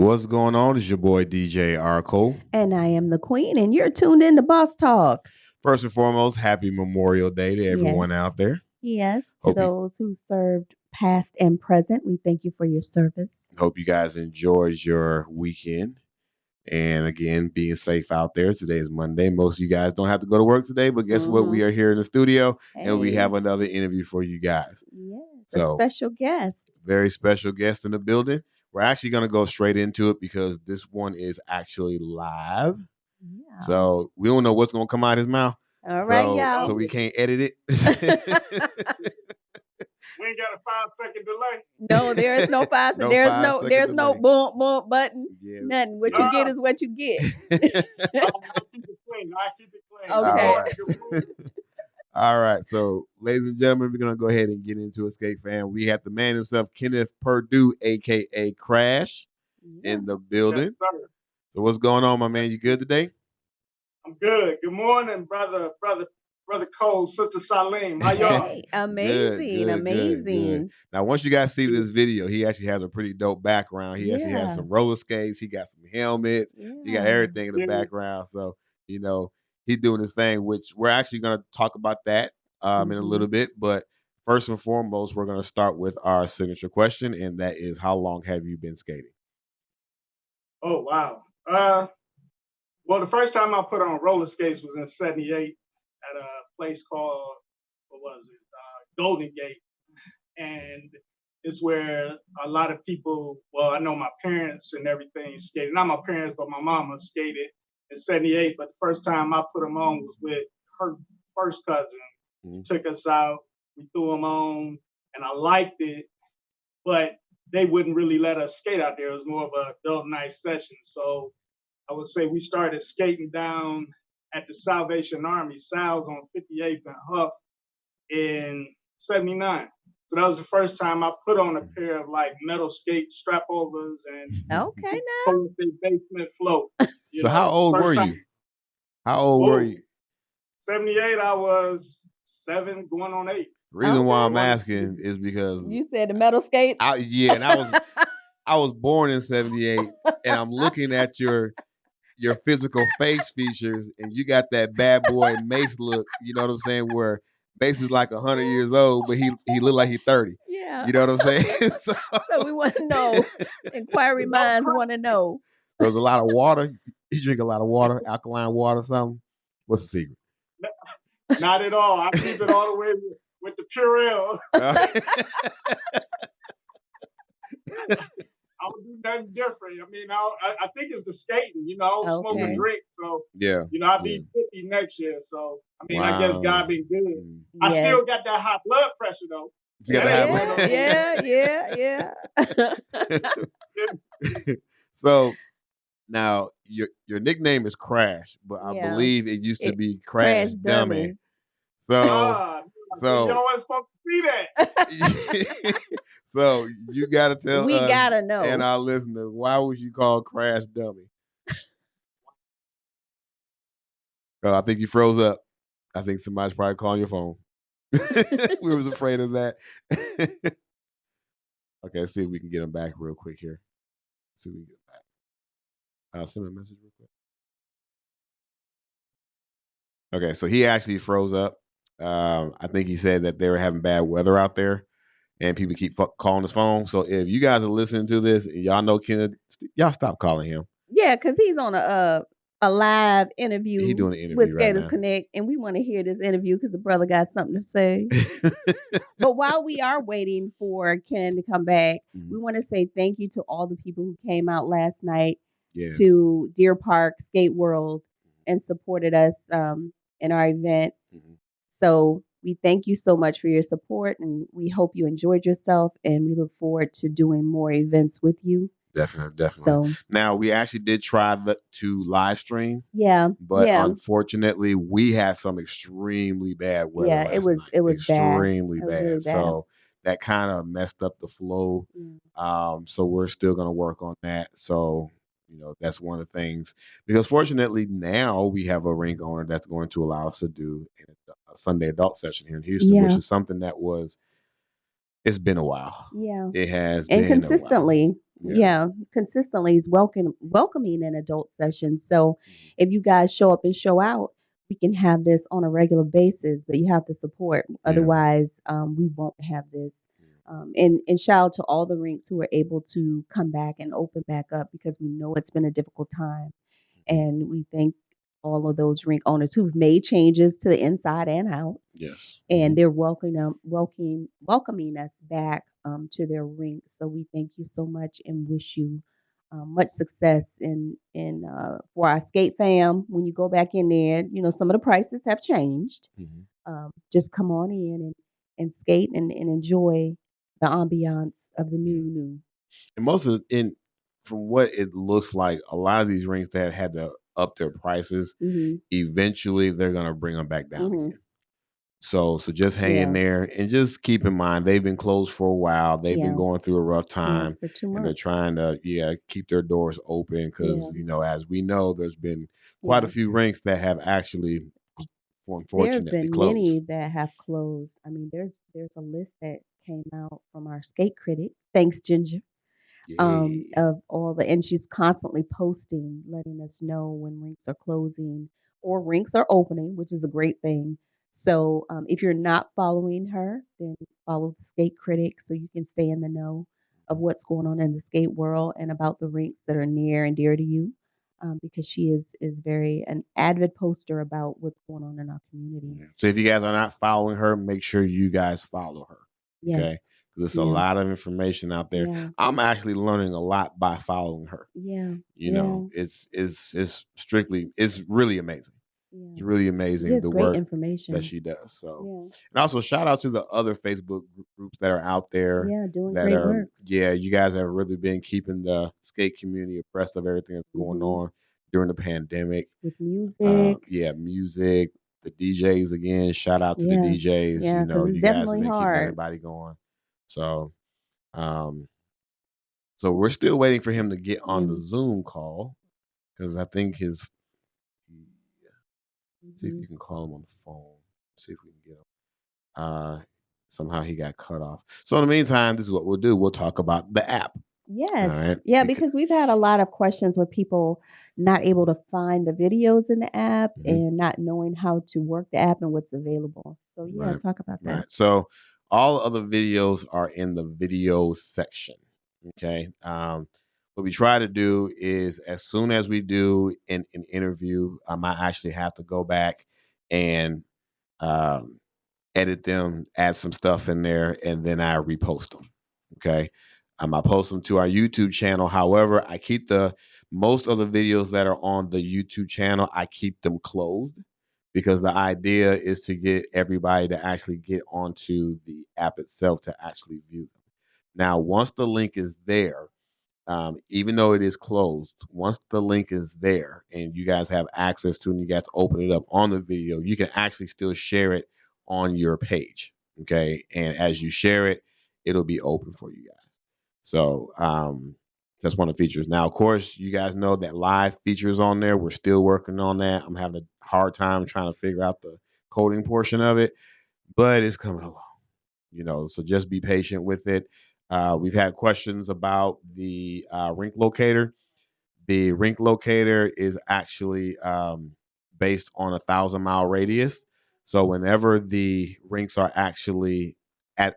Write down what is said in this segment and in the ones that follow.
What's going on? It's your boy DJ R. Cole. And I am the queen, and you're tuned in to Boss Talk. First and foremost, happy Memorial Day to everyone Yes. out there. Yes, to Hope you, those who served past and present, we thank you for your service. hope you guys enjoyed your weekend. And again, being safe out there. Today is Monday. Most of you guys don't have to go to work today, but guess what? We are here in the studio and we Hey, have another interview for you guys. yes, a So, special guest. very special guest in the building. We're actually going to go straight into it because this one is actually live. Yeah. So, we don't know what's going to come out his mouth. All right, So y'all. we can't edit it. We ain't got a 5-second delay. No, there is no 5. No there's 5-second there's no delay. boom boom button. Yeah. Nothing. What you get is what you get. I'll keep it clean. Okay. All right. All right. So, ladies and gentlemen, we're going to go ahead and get into Escape Fan. We have the man himself, Kenneth Perdue, a.k.a. Crash, in the building. Yes, sir. So, what's going on, my man? You good today? I'm good. Good morning, brother Cole, sister Salim. How y'all? Hey, amazing, amazing. Good. Now, once you guys see this video, he actually has a pretty dope background. He actually has Yeah. some roller skates. He got some helmets. He got Yeah. everything in the Yeah. background. So, he's doing his thing, which we're actually going to talk about that in a little bit. But first and foremost, we're going to start with our signature question, and that is, how long have you been skating? Oh, wow. Well, the first time I put on roller skates was in '78 at a place called, what was it? Golden Gate. And it's where a lot of people, well, I know my parents and everything skated. Not my parents, but my mama skated in '78. But the first time I put them on was with her first cousin. Took us out. We threw them on, and I liked it. But they wouldn't really let us skate out there. It was more of an adult night session. So I would say we started skating down at the Salvation Army, Sal's on 58th and Huff in '79. So that was the first time I put on a pair of like metal skate strap overs and Okay, now. basement float. So how old were you? How old were you? '78, I was 7 going on 8. The reason why I'm asking is because You said the metal skates. and I was born in '78, and I'm looking at your physical face features, and you got that bad boy Mace look. You know what I'm saying? Where Mace is like 100 years old, but he look like he's 30. Yeah. You know what I'm saying? So we want to know. Inquiry minds want to know. There's a lot of water. You drink a lot of water, alkaline water, something. What's the secret? Not at all. I keep it all the way with the Purell. I would do nothing different. I mean, I think it's the skating. I don't smoke or drink, so yeah. I'll be 50 next year. So I mean, I guess God been good. I still got that high blood pressure though. You gotta Yeah. So now your nickname is Crash, but I believe it used to be Crash Dummy. So y'all wasn't supposed to see that. So you gotta tell we us gotta know and our listeners, why was you called Crash Dummy? Oh, I think you froze up. I think somebody's probably calling your phone. We was afraid of that. Okay, let's see if we can get him back real quick here. See if we can get him back. I'll send him a message real quick. Okay, so he actually froze up. I think he said that they were having bad weather out there, and people keep calling his phone. So if you guys are listening to this, and y'all know Kenneth, y'all stop calling him. Yeah, because he's on a live interview, He doing an interview with right Skaters now. Konnect, and we want to hear this interview because the brother got something to say. But while we are waiting for Ken to come back, we want to say thank you to all the people who came out last night to Deer Park Skate World and supported us in our event. So we thank you so much for your support, and we hope you enjoyed yourself, and we look forward to doing more events with you. Definitely. So now we actually did try to live stream. Yeah. But unfortunately, we had some extremely bad weather. Yeah, it was night. it was extremely bad. bad. Really bad. So that kind of messed up the flow. So we're still gonna work on that. So that's one of the things, because fortunately now we have a rink owner that's going to allow us to do a Sunday adult session here in Houston, which is something that it's been a while. Yeah. It has and been consistently. consistently is welcoming an adult session. So if you guys show up and show out, we can have this on a regular basis, but you have to support. Otherwise, we won't have this. And shout out to all the rinks who are able to come back and open back up because we know it's been a difficult time. And we thank all of those rink owners who've made changes to the inside and out. Yes. And they're welcoming us back to their rink. So we thank you so much and wish you much success in for our skate fam. When you go back in there, you know some of the prices have changed. Just come on in and skate and enjoy the ambiance of the new. And most of in from what it looks like, a lot of these rinks that had to up their prices, eventually they're gonna bring them back down again. So just hang in there and just keep in mind they've been closed for a while. They've been going through a rough time, for 2 and they're months. trying to keep their doors open because as we know, there's been quite a few rinks that have actually, There have unfortunately, been many closed. that have closed. I mean, there's a list that came out from our skate critic. Thanks, Ginger. Yeah. Of all the, and she's constantly posting, letting us know when rinks are closing or rinks are opening, which is a great thing. So if you're not following her, then follow the skate critic so you can stay in the know of what's going on in the skate world and about the rinks that are near and dear to you. Because she is very an avid poster about what's going on in our community. Yeah. So if you guys are not following her, make sure you guys follow her. Yes. Okay. Because there's a lot of information out there. I'm actually learning a lot by following her. You know, it's strictly, it's really amazing. It's really amazing the great work information that she does. So, and also shout out to the other Facebook groups that are out there. doing That great work. you guys have really been keeping the skate community abreast of everything that's going on during the pandemic. With music. Music, the DJs again. Shout out to the DJs. Yeah, because it's you guys have definitely been keeping hard. everybody going. So, so we're still waiting for him to get on the Zoom call because I think his. See if you can call him on the phone. See if we can get him. Somehow he got cut off. So in the meantime, this is what we'll do. We'll talk about the app. Yes. All right. Yeah, because we've had a lot of questions with people not able to find the videos in the app and not knowing how to work the app and what's available. So yeah, talk about that. Right. So all other videos are in the video section. Okay. What we try to do is as soon as we do an interview, I might actually have to go back and um, edit them, add some stuff in there, and then I repost them. Okay. I post them to our YouTube channel. However, I keep the most of the videos that are on the YouTube channel, I keep them closed because the idea is to get everybody to actually get onto the app itself to actually view them. Now, once the link is there, even though it is closed, once the link is there and you guys have access to it and you guys open it up on the video, you can actually still share it on your page. Okay. And as you share it, it'll be open for you guys. So that's one of the features. Now, of course, you guys know that live features on there. We're still working on that. I'm having a hard time trying to figure out the coding portion of it, but it's coming along. So just be patient with it. We've had questions about the rink locator. The rink locator is actually based on 1,000-mile radius. So whenever the rinks are actually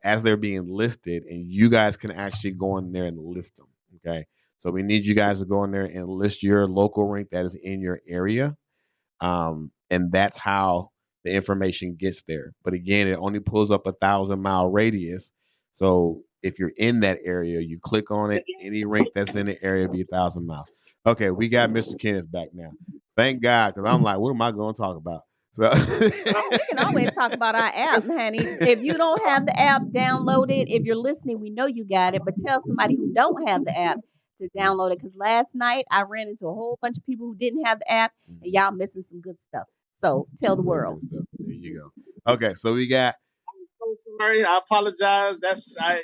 as they're being listed, and you guys can actually go in there and list them. Okay. So we need you guys to go in there and list your local rink that is in your area. And that's how the information gets there. But again, it only pulls up 1,000-mile radius. So if you're in that area, you click on it. Any rink that's in the area be 1,000 miles. Okay, we got Mr. Kenneth back now. Thank God, because I'm like, what am I going to talk about? So we can always talk about our app, honey. If you don't have the app, download it. If you're listening, we know you got it, but tell somebody who don't have the app to download it. Because last night I ran into a whole bunch of people who didn't have the app, and y'all missing some good stuff. So tell the world. There you go. Okay, so we got. I'm so sorry. I apologize. I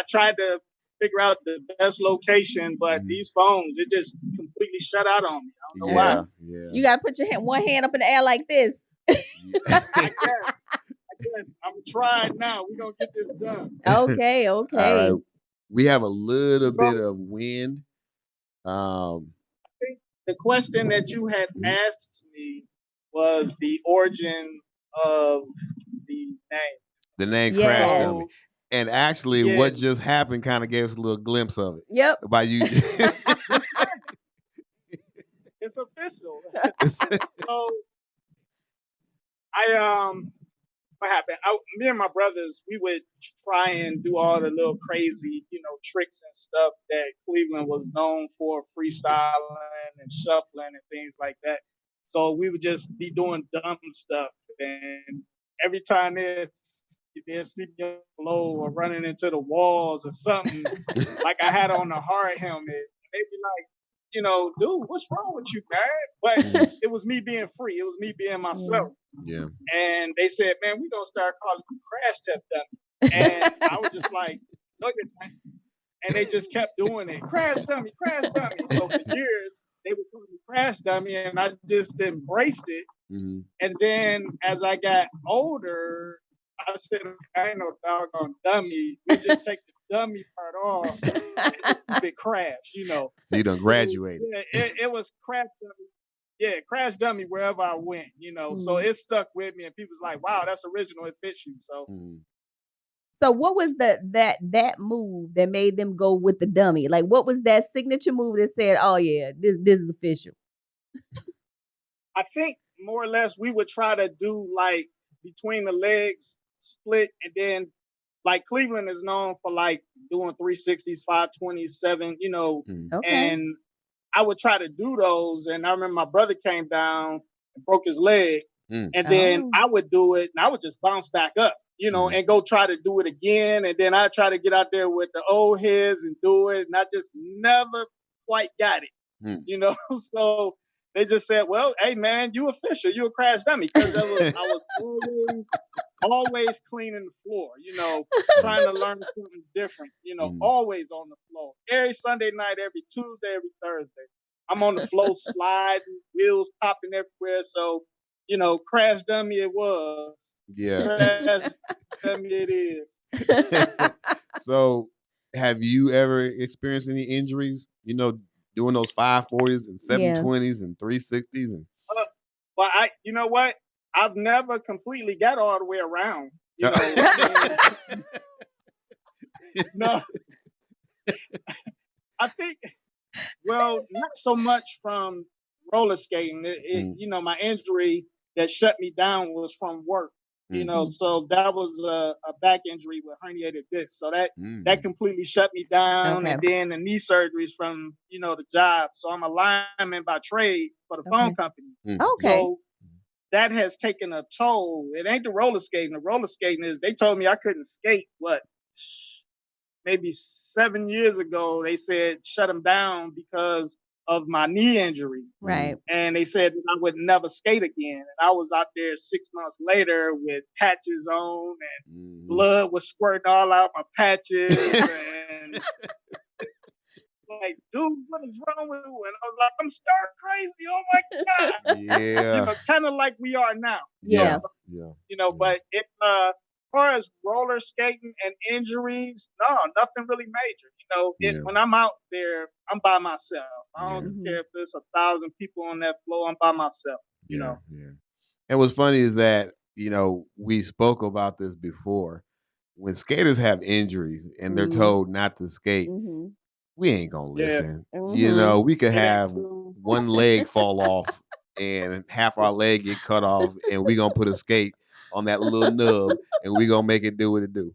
tried to figure out the best location, but these phones it just completely shut out on me. I don't know why. Yeah. You gotta put your one hand up in the air like this. I guess. I'm trying now. We're gonna get this done. Okay. All right. We have a little bit of wind. I think the question that you had asked me was the origin of the name. The name Crash Yes. Dummy. And actually, Yeah. what just happened kind of gave us a little glimpse of it. Yep. By you. It's official. So I what happened? Me and my brothers, we would try and do all the little crazy, tricks and stuff that Cleveland was known for, freestyling and shuffling and things like that. So we would just be doing dumb stuff, and every time they'd see me on the floor or running into the walls or something, like I had on a hard helmet, they'd be like, dude, what's wrong with you, man? But it was me being free. It was me being myself. Yeah. And they said, man, we're going to start calling you Crash Test Dummy. And I was just like, no, you're not. And they just kept doing it. Crash Dummy, Crash Dummy. So for years, they would call me Crash Dummy, and I just embraced it. Mm-hmm. And then as I got older, I said, I ain't no doggone dummy. We just take the dummy part off and keep it Crash, So you done graduated. It was Crash Dummy. Yeah, Crash Dummy wherever I went, So it stuck with me, and people's like, "Wow, that's original. It fits you." So, So what was that move that made them go with the dummy? Like, what was that signature move that said, "Oh yeah, this is official"? I think more or less we would try to do like between the legs split, and then like Cleveland is known for like doing 360s, 527, Okay. and I would try to do those, and I remember my brother came down and broke his leg, and then I would do it, and I would just bounce back up, and go try to do it again, and then I try to get out there with the old heads and do it, and I just never quite got it, So they just said, "Well, hey man, you official, you a Crash Dummy," because I was always cleaning the floor, trying to learn something different, always on the floor. Every Sunday night, every Tuesday, every Thursday. I'm on the floor sliding, wheels popping everywhere. So, Crash Dummy it was. Yeah. Crash Dummy it is. So have you ever experienced any injuries, doing those 540s and 720s and 360s and well, you know what? I've never completely got all the way around. No, I think, well, not so much from roller skating. My injury that shut me down was from work. So that was a back injury with herniated disc. So that completely shut me down. Okay. And then the knee surgeries from, the job. So I'm a lineman by trade for the phone company. Okay. So that has taken a toll. It ain't the roller skating. The roller skating is, they told me I couldn't skate, maybe 7 years ago. They said shut them down because of my knee injury. Right. And they said that I would never skate again. And I was out there 6 months later with patches on, and blood was squirting all out my patches. And like, dude, what is wrong with you? And I was like, I'm stark crazy. Oh my God. Yeah. Kind of like we are now. Yeah. But as far as roller skating and injuries, no, nothing really major. When I'm out there, I'm by myself. I don't care if there's 1,000 people on that floor. I'm by myself. Yeah. And what's funny is that, we spoke about this before. When skaters have injuries and they're told not to skate, we ain't gonna listen. We could have one leg fall off and half our leg get cut off, and we gonna put a skate on that little nub, and we gonna make it do what it do.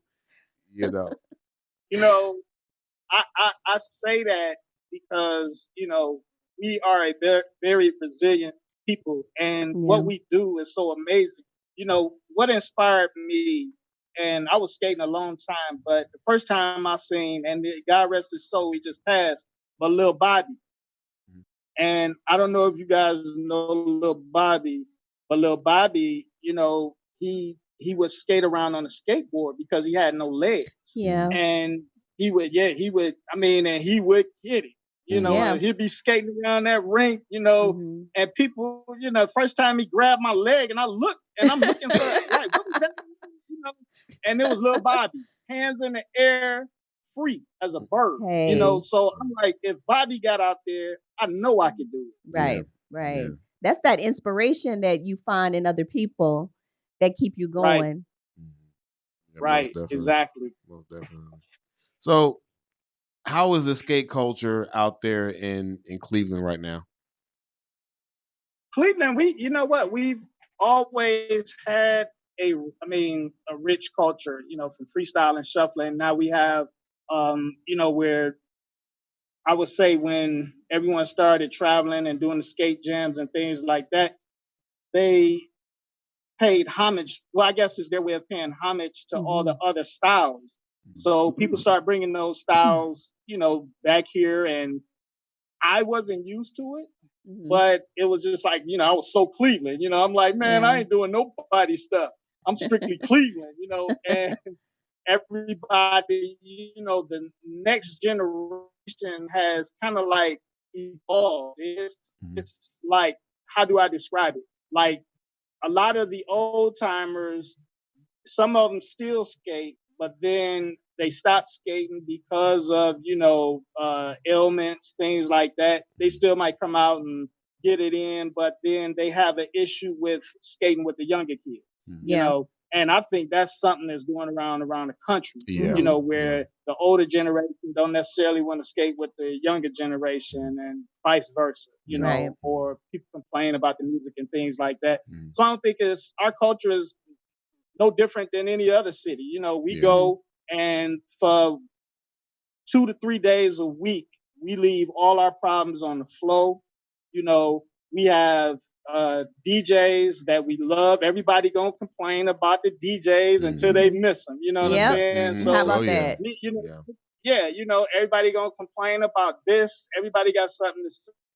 I say that because we are a very, very resilient people, and what we do is so amazing. What inspired me, and I was skating a long time, but the first time I seen, and God rest his soul, he just passed, but Lil Bobby. And I don't know if you guys know Lil Bobby, but Lil Bobby, he would skate around on a skateboard because he had no legs. Yeah. And he would get it. And he'd be skating around that rink, and people, first time he grabbed my leg, and I'm looking for, like, what was that? And it was Lil Bobby, hands in the air, free as a bird, Hey. So I'm like, if Bobby got out there, I know I could do it. Right, right. That's that inspiration that you find in other people that keep you Right, going. Yeah, most right, definitely. exactly. Most definitely. So, how is the skate culture out there in Cleveland right now? Cleveland, you know what? We've always had a rich culture, from freestyle and shuffling. Now we have, where I would say when everyone started traveling and doing the skate jams and things like that, they paid homage. Well, I guess it's their way of paying homage to all the other styles. So people start bringing those styles, back here, and I wasn't used to it, but it was just like, I was so Cleveland, I'm like, man, I ain't doing nobody stuff. I'm strictly Cleveland, and everybody, the next generation has kind of like evolved. It's like, how do I describe it? Like a lot of the old timers, some of them still skate, but then they stop skating because of ailments, things like that. They still might come out and get it in, but then they have an issue with skating with the younger kids. And I think that's something that's going around the country. Where the older generation don't necessarily want to skate with the younger generation, and vice versa. Or people complain about the music and things like that. So I don't think our culture is no different than any other city. We go, and for 2 to 3 days a week, we leave all our problems on the flow. We have DJs that we love. Everybody gonna complain about the DJs until they miss them. You know what I'm saying? So How about that? Everybody gonna complain about this. Everybody got something to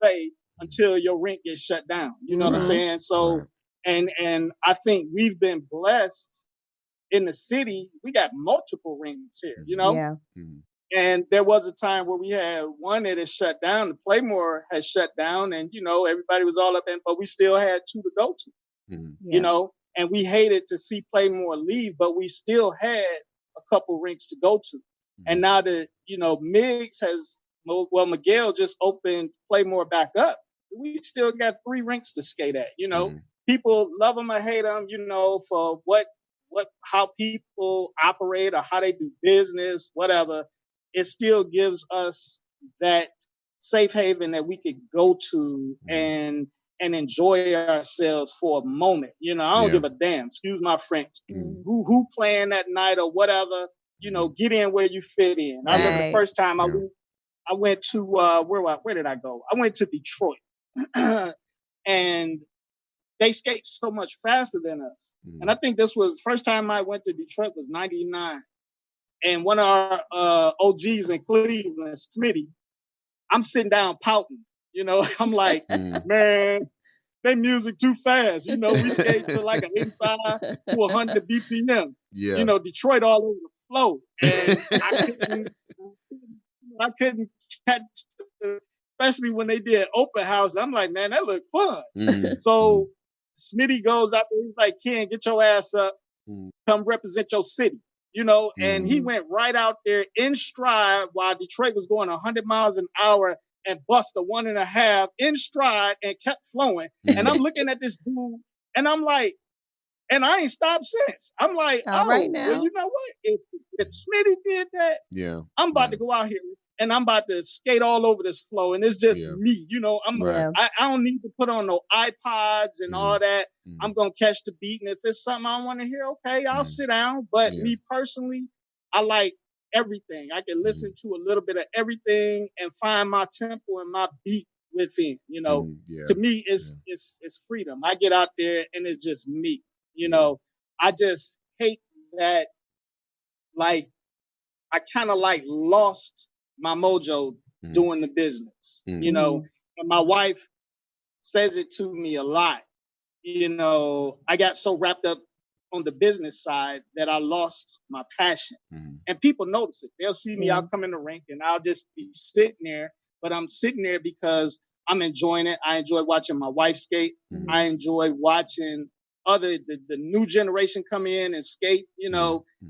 say until your rink gets shut down. You know what I'm saying? So, and I think we've been blessed in the city. We got multiple rinks here, Yeah. and there was a time where we had one that has shut down. The Playmore has shut down, and everybody was all up in, but we still had two to go to. And we hated to see Playmore leave, but we still had a couple rinks to go to. And now that Miggs Miguel just opened Playmore back up, we still got 3 rinks to skate at. People love them or hate them, for how people operate or how they do business, whatever. It still gives us that safe haven that we could go to and enjoy ourselves for a moment. I don't give a damn. Excuse my French. Who playing that night or whatever. Get in where you fit in. I remember the first time I went to where did I go? I went to Detroit, and they skate so much faster than us. And I think this was first time I went to Detroit was '99. And one of our OGs in Cleveland, Smitty, I'm sitting down pouting. I'm like, man, they music too fast. We skate to like an 85 to 100 BPM. Detroit all over the flow. And I couldn't catch, especially when they did open house. I'm like, man, that looked fun. So Smitty goes out there. He's like, Ken, get your ass up. Come represent your city. And he went right out there in stride while Detroit was going 100 miles an hour and bust a 1.5 in stride and kept flowing. And I'm looking at this dude and I'm like, and I ain't stopped since. I'm like, All right now. well, you know what? If Smitty did that, I'm about to go out here and I'm about to skate all over this flow. And it's just me, I don't need to put on no iPods and all that. I'm going to catch the beat. And if it's something I want to hear, okay, I'll sit down. But me personally, I like everything. I can listen to a little bit of everything and find my tempo and my beat within. To me, it's freedom. I get out there and it's just me. I just hate that, like, I kind of like lost my mojo doing the business, and my wife says it to me a lot. I got so wrapped up on the business side that I lost my passion. And people notice it. They'll see me out come in the rink and I'll just be sitting there, but I'm sitting there because I'm enjoying it. I enjoy watching my wife skate. I enjoy watching the new generation come in and skate.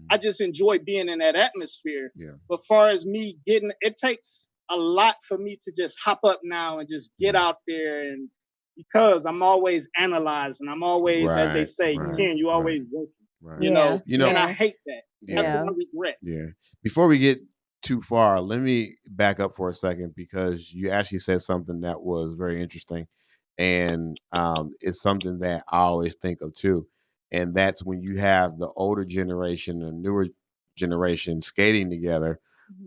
I just enjoy being in that atmosphere. Yeah. But far as me getting, it takes a lot for me to just hop up now and just get out there, and because I'm always analyzing, I'm always, as they say, Ken, you always working. Yeah. And I hate that. That's Yeah. what I regret. Yeah. Before we get too far, let me back up for a second because you actually said something that was very interesting, and it's something that I always think of too, and that's when you have the older generation and newer generation skating together.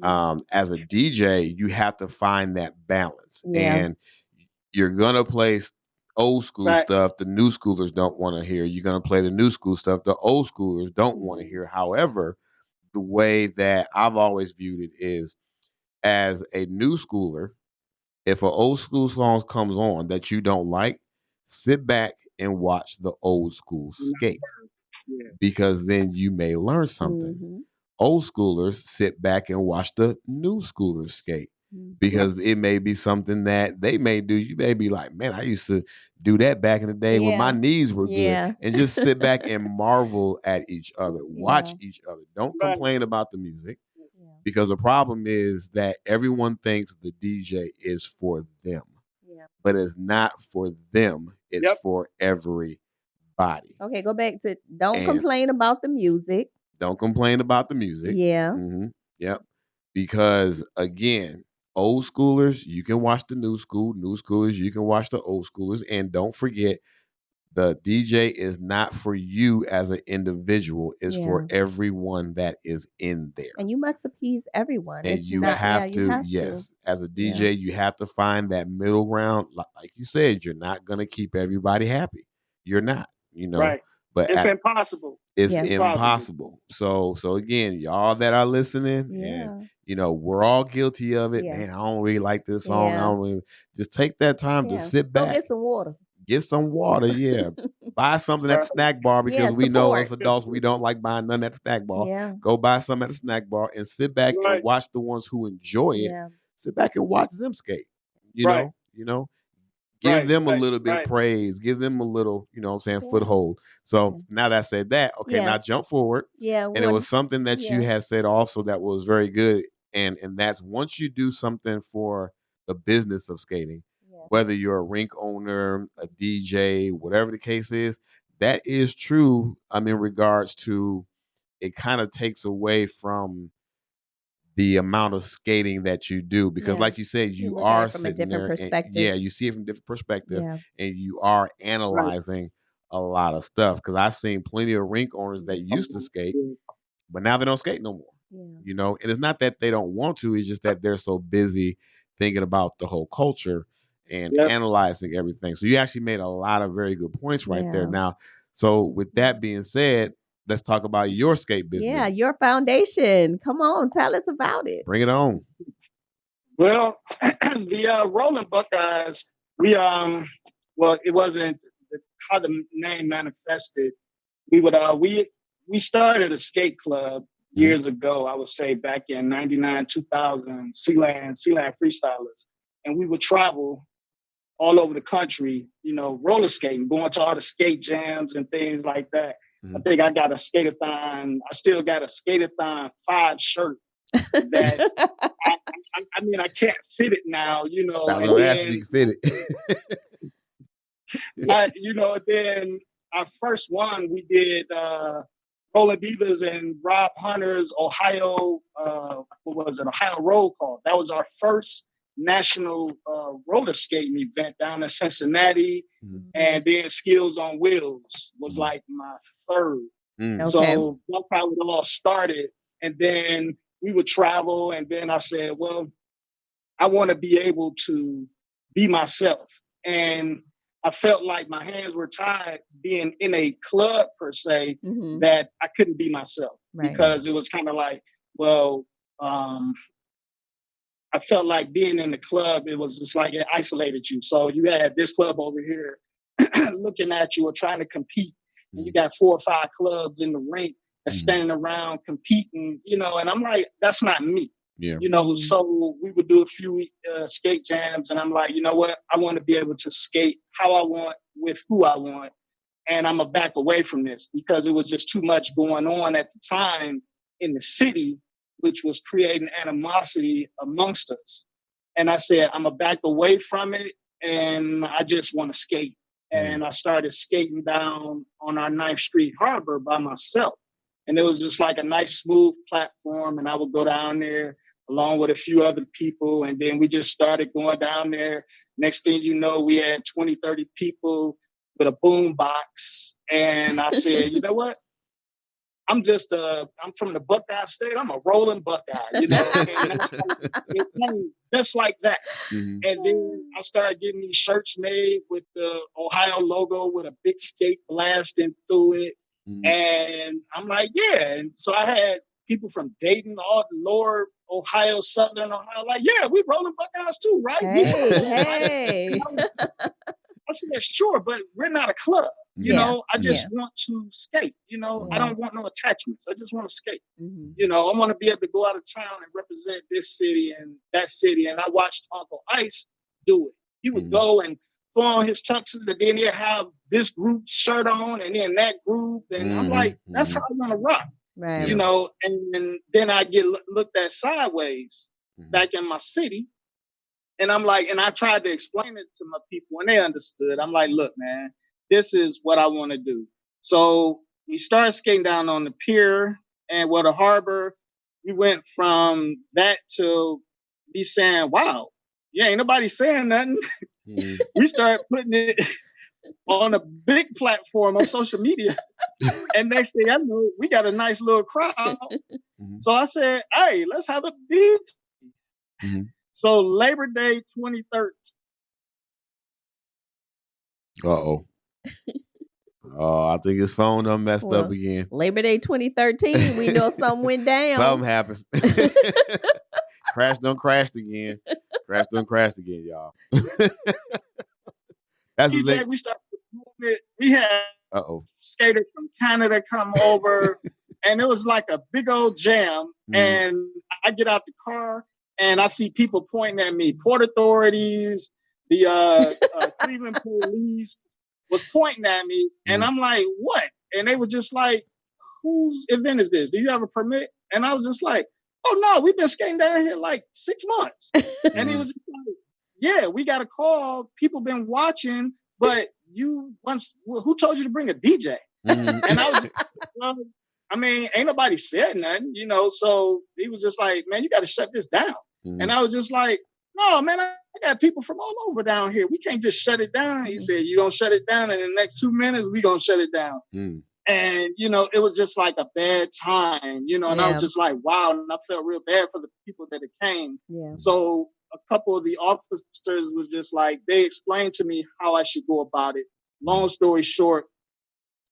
As a DJ, you have to find that balance, Yeah. and you're gonna play old school Right. stuff the new schoolers don't want to hear. You're gonna play the new school stuff the old schoolers don't want to hear. However, the way that I've always viewed it is as a new schooler, if an old school song comes on that you don't like, sit back and watch the old school skate Yeah. because then you may learn something. Old schoolers sit back and watch the new schoolers skate because it may be something that they may do. You may be like, man, I used to do that back in the day when my knees were good. Yeah. And just sit back and marvel at each other. Watch each other. Don't Right. complain about the music Yeah. because the problem is that everyone thinks the DJ is for them, Yeah. but it's not for them. It's Yep. for everybody. Okay, go back to don't And complain about the music. don't complain about the music. Yeah. Yep. Because again, old schoolers, you can watch the new school. New schoolers, you can watch the old schoolers. And don't forget, the DJ is not for you as an individual. It's for Yeah. everyone that is in there. And you must appease everyone. And It's you not, yeah, have you to, have to. yes, as a Yeah. DJ, you have to find that middle ground. Like you said, you're not going to keep everybody happy. You're not, Right. but It's at impossible. it's Yes. impossible. So again, y'all that are listening, Yeah. and we're all guilty of it. Yeah. Man, I don't really like this song. I Yeah. don't really, just take that time to Yeah. sit Go back, get some water. get some water. Yeah, buy something at the Right. snack bar Yeah, because we know us support. adults we don't like buying nothing at the snack bar. Yeah. Go buy some at the snack bar and sit back and Right. watch the ones who enjoy it. Yeah. Sit back and watch them skate. You Right. know, give Right. them a Right. little bit of Right. praise, give them a little, what I'm saying, Yeah. foothold. So Yeah. now that I said that, okay, Yeah. now jump forward. Yeah. And it was something that you Yeah. had said also that was very good. And that's once you do something for the business of skating, Yeah. whether you're a rink owner, a DJ, whatever the case is, that is true. In regards to it kind of takes away from the amount of skating that you do because Yeah. like you said, You you look at are it from a sitting different there and perspective. you see it from a different perspective Yeah. and you are Right. analyzing a lot of stuff because I've seen plenty of rink owners that used to skate but now they don't skate no more. Yeah. And it's not that they don't want to, it's just that they're so busy thinking about the whole culture and Yep. analyzing everything. So you actually made a lot of very good points right there. Yeah. Now, so with that being said, let's talk about your skate business. Yeah, your foundation. Come on, tell us about it. Bring it on. Well, the Rolling Buckeyes, well, it wasn't how the name manifested. We started a skate club years ago. I would say back in '99, 2000, Sealand Freestylers, and we would travel all over the country, roller skating, going to all the skate jams and things like that. I think I got a skateathon. I still got a skateathon 5 shirt that I can't fit it now, That's and what I'm asking. then You can fit it. then our first one we did Roller Divas and Rob Hunter's Ohio, what was it, Ohio Roll Call. That was our first national roller skating event down in Cincinnati. And then Skills on Wheels was like my third. Okay. So that's how it all started. And then we would travel. And then I said, well, I want to be able to be myself. And I felt like my hands were tied being in a club per se, that I couldn't be myself. Right. Because it was kind of like, well, I felt like being in the club, it was just like it isolated you. So you had this club over here looking at you or trying to compete. And you got 4 or 5 clubs in the rink that's standing around competing, and I'm like, that's not me. Yeah. So we would do a few skate jams, and I'm like, you know what? I want to be able to skate how I want with who I want. and I'm gonna back away from this because it was just too much going on at the time in the city, which was creating animosity amongst us. And I said, I'm gonna back away from it, and I just want to skate. And I started skating down on our 9th Street Harbor by myself. And it was just like a nice, smooth platform. And I would go down there along with a few other people. And then we just started going down there. Next thing you know, we had 20, 30 people with a boom box. And I said, you know what? I'm from the Buckeye State. I'm a rolling Buckeye, and that's it came just like that. And then I started getting these shirts made with the Ohio logo with a big skate blasting through it. And I'm like, yeah. And so I had people from Dayton, all the lower Ohio, Southern Ohio, like, yeah, we rolling Buckeyes too, right? Hey. I said, sure, but we're not a club. You know, I just want to skate. You know, I don't want no attachments. I just want to skate. You know, I want to be able to go out of town and represent this city and that city. And I watched Uncle Ice do it. He would go and throw on his tuxes, and then he'd have this group's shirt on, and then that group. And I'm like, that's how I want to rock. Right. You know, and then I get looked at sideways back in my city. And I'm like, and I tried to explain it to my people, and they understood. I'm like, look, man, this is what I want to do. So we started skating down on the pier and the harbor. We went from that to me saying, wow, yeah, ain't nobody saying nothing. We started putting it on a big platform on social media. And next thing I know, we got a nice little crowd. So I said, hey, let's have a beach. So Labor Day 2013. Uh-oh. Oh, I think his phone done messed up again. Labor Day 2013, we know something went down. Something happened. Crash done crashed again. Crash done crashed again, y'all. That's DJ, we started moving. We had skaters from Canada come over, and it was like a big old jam. And I get out the car, and I see people pointing at me. Port authorities, the Cleveland police was pointing at me, and I'm like, what? And they were just like, whose event is this? Do you have a permit? And I was just like, oh no, we've been skating down here like 6 months. And he was just like, yeah, we got a call. People been watching, but who told you to bring a DJ? And I was just, well, I mean, ain't nobody said nothing, you know. So he was just like, man, you got to shut this down. And I was just like, no, man, I got people from all over down here. We can't just shut it down. He said, you don't shut it down, in the next 2 minutes, we gonna shut it down. And, you know, it was just like a bad time, you know, and I was just like, wow. And I felt real bad for the people that it came. So a couple of the officers was just like, they explained to me how I should go about it. Long story short,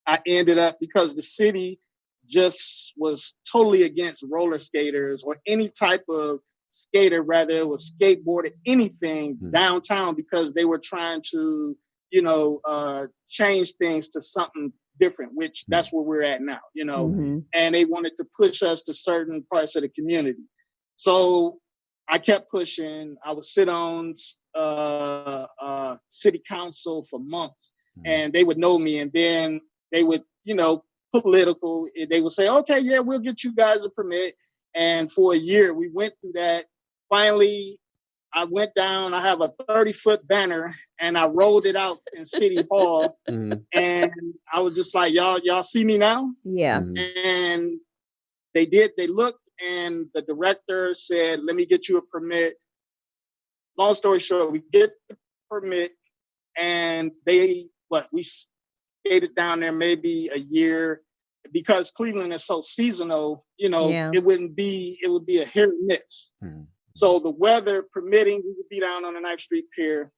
I ended up, because the city just was totally against roller skaters or any type of skater, rather it was skateboard or anything downtown, because they were trying to, you know, change things to something different, which that's where we're at now, you know, and they wanted to push us to certain parts of the community. So I kept pushing. I would sit on city council for months, and they would know me, and then they would, you know, political, they would say, okay, yeah, we'll get you guys a permit. And for a year, we went through that. Finally, I went down. I have a 30-foot banner, and I rolled it out in City Hall. And I was just like, y'all see me now? Yeah. And they did. They looked, and the director said, let me get you a permit. Long story short, we get the permit, and we skated down there maybe a year. Because Cleveland is so seasonal, you know, it would be a hit or miss. So the weather permitting, we would be down on the 9th Street Pier,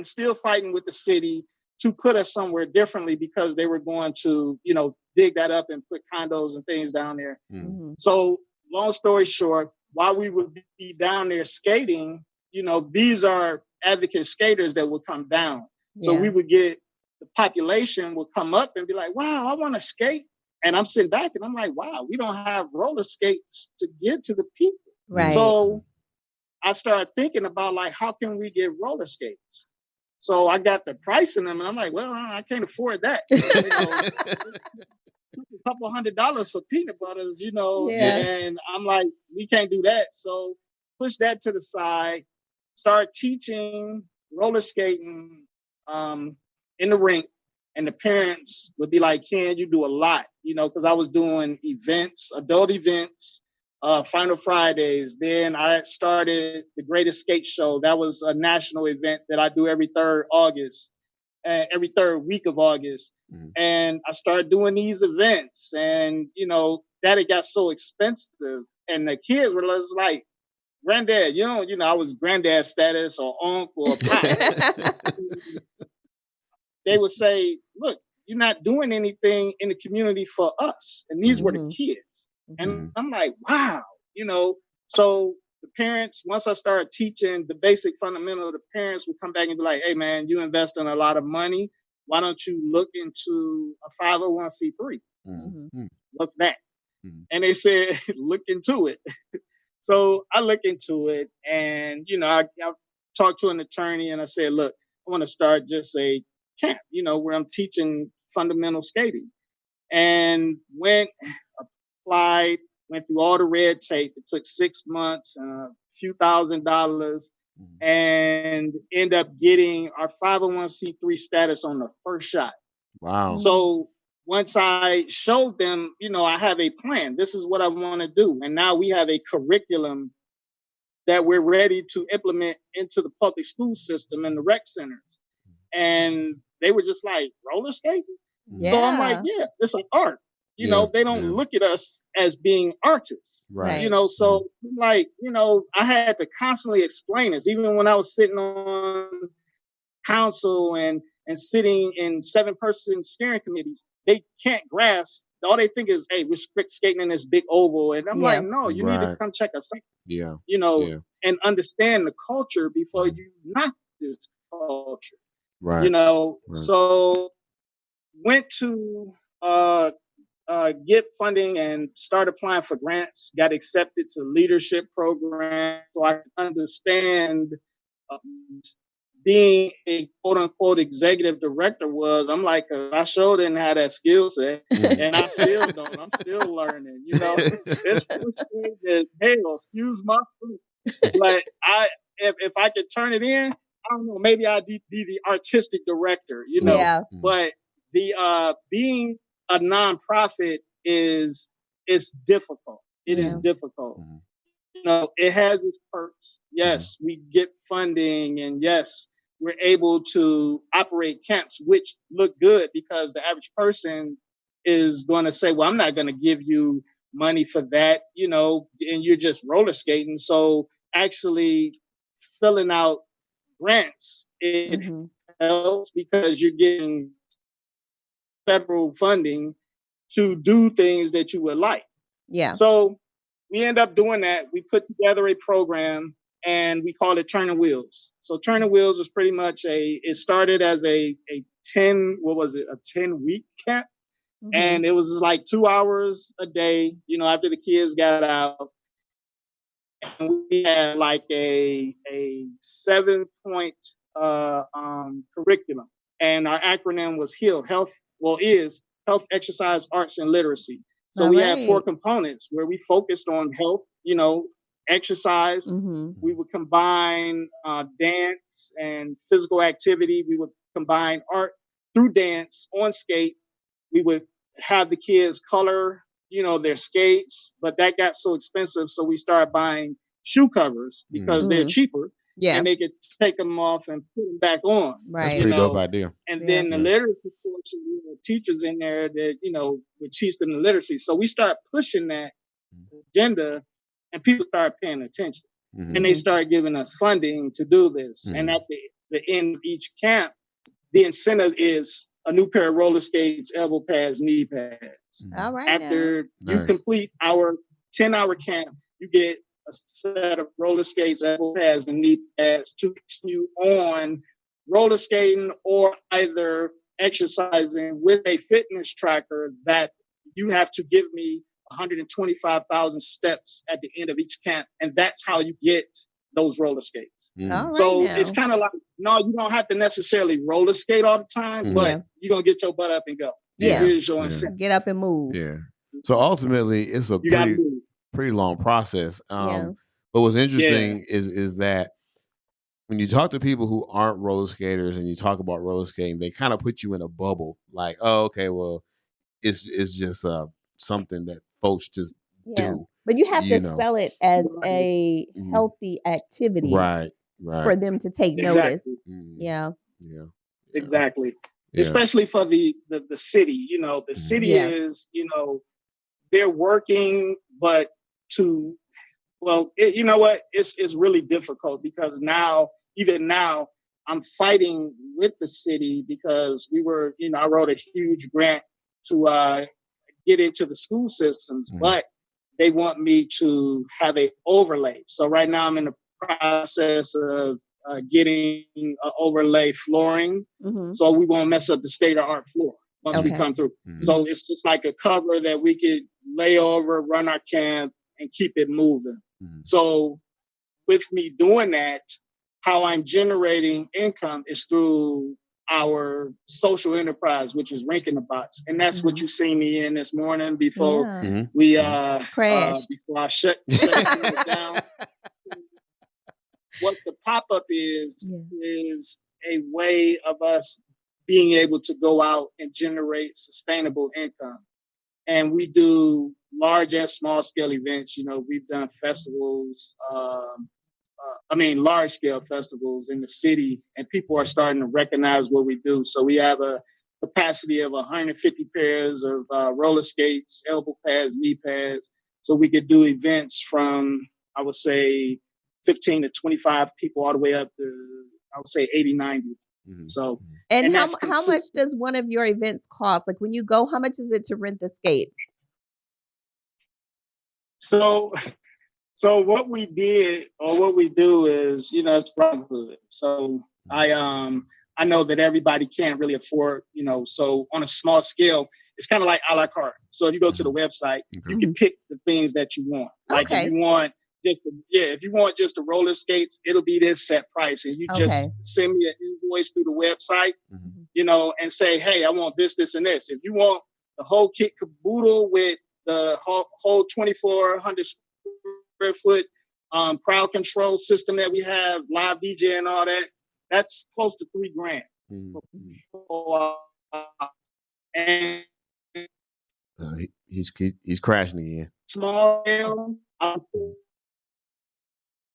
still fighting with the city to put us somewhere differently, because they were going to, you know, dig that up and put condos and things down there. So long story short, while we would be down there skating, you know, these are advocate skaters that would come down. So we would get, the population will come up and be like, wow, I want to skate. And I'm sitting back and I'm like, wow, we don't have roller skates to get to the people. Right. So I started thinking about, like, how can we get roller skates? So I got the price in them, and I'm like, well, I can't afford that. A couple $100 for peanut butters, and I'm like, we can't do that. So push that to the side, start teaching roller skating in the rink. And the parents would be like, Ken, you do a lot, because I was doing events, adult events, Final Fridays. Then I started the Greatest Skate Show. That was a national event that I do every third week of August. Mm-hmm. And I started doing these events, and that it got so expensive, and the kids were just like, "Granddad, I was granddad status or uncle or pop." They would say, "Look, you're not doing anything in the community for us," and these were the kids. And I'm like, "Wow," So the parents, once I started teaching the basic fundamental, the parents would come back and be like, "Hey, man, you invest in a lot of money. Why don't you look into a 501c3? What's that?" And they said, "Look into it." So I looked into it, and I talked to an attorney, and I said, "Look, I want to start just a camp, where I'm teaching fundamental skating." And applied, went through all the red tape. It took 6 months, a few $1,000s, and end up getting our 501c3 status on the first shot. Wow. So once I showed them, I have a plan. This is what I want to do. And now we have a curriculum that we're ready to implement into the public school system and the rec centers. And they were just like, roller skating? Yeah. So I'm like, yeah, it's an art. They don't look at us as being artists. Right. So like, I had to constantly explain this. Even when I was sitting on council and sitting in 7-person steering committees, they can't grasp. All they think is, hey, we're skating in this big oval. And I'm like, no, you need to come check us out. Yeah. And understand the culture before you knock this culture. Right. So went to get funding and start applying for grants, got accepted to leadership programs so I could understand being a quote unquote executive director was. I'm like, I sure didn't have that skill set, and I still don't. I'm still learning. It's frustrating as hell. Excuse my food, but if I could turn it in, I don't know. Maybe I'd be the artistic director. Yeah. But the being a nonprofit is difficult. It is difficult. It has its perks. Yes, we get funding, and yes, we're able to operate camps, which look good because the average person is going to say, well, I'm not going to give you money for that, and you're just roller skating. So actually filling out grants, it helps because you're getting federal funding to do things that you would like. Yeah. So we end up doing that. We put together a program, and we call it Turning Wheels. So Turning Wheels was pretty much it started as a 10-week camp. And it was just like 2 hours a day, after the kids got out. And we had like a 7-point curriculum. And our acronym was is Health, Exercise, Arts, and Literacy. So we had 4 components where we focused on health, exercise. We would combine dance and physical activity. We would combine art through dance on skate. We would have the kids color, their skates, but that got so expensive. So we started buying shoe covers because they're cheaper. Yeah. And they could take them off and put them back on. Right. That's a pretty dope idea. And then the literacy portion, we had teachers in there that, would teach them the literacy. So we started pushing that agenda, and people started paying attention. And they started giving us funding to do this. And at the end of each camp, the incentive is a new pair of roller skates, elbow pads, knee pads. All right. After you complete our 10-hour camp, you get a set of roller skates, elbow pads, and knee pads to continue on roller skating or either exercising with a fitness tracker that you have to give me 125,000 steps at the end of each camp. And that's how you get those roller skates. So it's kind of like no, you don't have to necessarily roller skate all the time, but you're gonna get your butt up and go. Yeah. Here's your incentive. Get up and move. Yeah. So ultimately, it's a You gotta pretty move. long process. Yeah. But what's interesting is that when you talk to people who aren't roller skaters and you talk about roller skating, they kind of put you in a bubble. Like, oh, okay, well, it's just something that folks just do. But you have to know. sell it as Right. a healthy activity Right. for them to take notice. Exactly. Yeah. Yeah. Exactly. Yeah. Especially for the city. You know, the city is, you know, they're working, but to well, you know what? It's really difficult because even now, I'm fighting with the city because we were, you know, I wrote a huge grant to get into the school systems, but they want me to have a overlay. So right now, I'm in the process of getting overlay flooring, so we won't mess up the state of art floor once we come through. So it's just like a cover that we could lay over, run our camp, and keep it moving. So with me doing that, how I'm generating income is through our social enterprise, which is Ranking the Box. And that's what you see me in this morning before we Crash. before I shut it down. What the pop-up is a way of us being able to go out and generate sustainable income. And we do large and small scale events. You know, we've done festivals, large scale festivals in the city, and people are starting to recognize what we do. So we have a capacity of 150 pairs of roller skates, elbow pads, knee pads. So we could do events from, I would say, 15 to 25 people all the way up to, I would say, 80, 90. So, and how much does one of your events cost? Like when you go, how much is it to rent the skates? So what we did or what we do is, you know, it's brotherhood. So I know that everybody can't really afford, you know, so on a small scale, it's kind of like a la carte. So if you go to the website, you can pick the things that you want. Like if you want if you want just the roller skates, it'll be this set price. And you just send me an invoice through the website, you know, and say, hey, I want this, this, and this. If you want the whole kit caboodle with the whole 2,400 square foot crowd control system that we have, live DJ and all that, that's close to $3,000. And he's crashing again. Small scale,